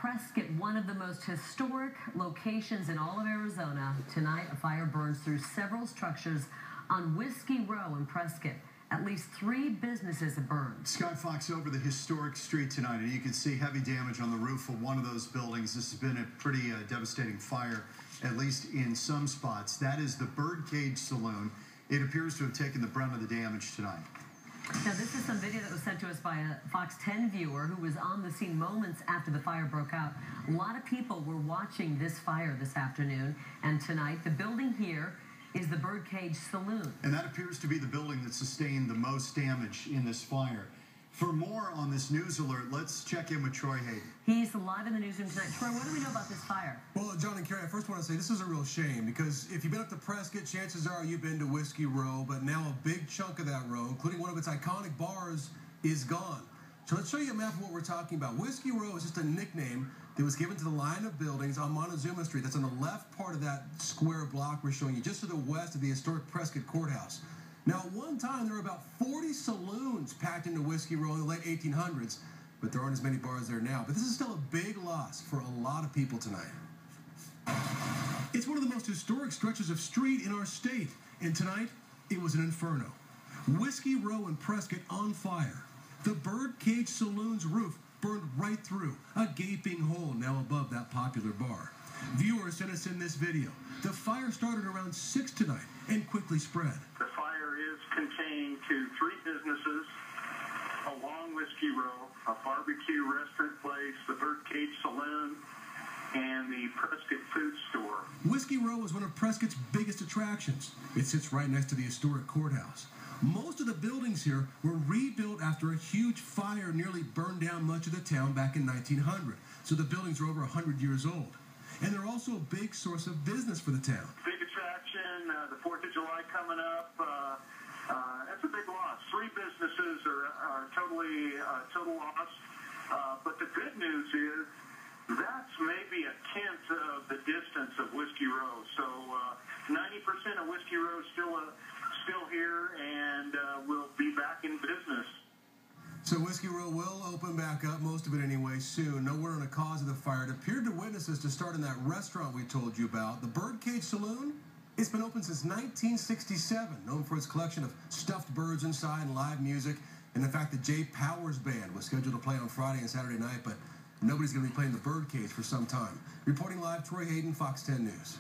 Prescott, one of the most historic locations in all of Arizona. Tonight, a fire burns through several structures on Whiskey Row in Prescott. At least 3 businesses have burned. Scott Fox over the historic street tonight, and you can see heavy damage on the roof of one of those buildings. This has been a pretty devastating fire, at least in some spots. That is the Birdcage Saloon. It appears to have taken the brunt of the damage tonight. Now, this is some video that was sent to us by a Fox 10 viewer who was on the scene moments after the fire broke out. A lot of people were watching this fire this afternoon and tonight. The building here is the Birdcage Saloon. And that appears to be the building that sustained the most damage in this fire. For more on this news alert, let's check in with Troy Hayden. He's live in the newsroom tonight. Troy, what do we know about this fire? Well, John and Carrie, I first want to say this is a real shame because if you've been up to Prescott, chances are you've been to Whiskey Row, but now a big chunk of that row, including one of its iconic bars, is gone. So let's show you a map of what we're talking about. Whiskey Row is just a nickname that was given to the line of buildings on Montezuma Street. That's on the left part of that square block we're showing you, just to the west of the historic Prescott Courthouse. Now, at one time, there were about 40 saloons packed into Whiskey Row in the late 1800s, but there aren't as many bars there now. But this is still a big loss for a lot of people tonight. It's one of the most historic stretches of street in our state, and tonight, it was an inferno. Whiskey Row in Prescott on fire. The Birdcage Saloon's roof burned right through, a gaping hole now above that popular bar. Viewers sent us in this video. The fire started around 6 tonight and quickly spread. The fire is contained to 3 businesses along Whiskey Row, a barbecue restaurant place, the Birdcage Saloon, and the Prescott Food Store. Whiskey Row is one of Prescott's biggest attractions. It sits right next to the historic courthouse. Most of the buildings here were rebuilt after a huge fire nearly burned down much of the town back in 1900. So the buildings are over 100 years old. And they're also a big source of business for the town. Big attraction, the 4th of July coming up. That's a big loss. 3 businesses are total loss. But the good news is that's maybe a tenth of the distance of Whiskey Row. So 90% of Whiskey Row is still here and will be back in business. So Whiskey Row will open back up, most of it anyway, soon. No word on the cause of the fire. It appeared to witnesses to start in that restaurant we told you about. The Birdcage Saloon, it's been open since 1967, known for its collection of stuffed birds inside and live music. And the fact that Jay Powers Band was scheduled to play on Friday and Saturday night, but nobody's going to be playing the Birdcage for some time. Reporting live, Troy Hayden, Fox 10 News.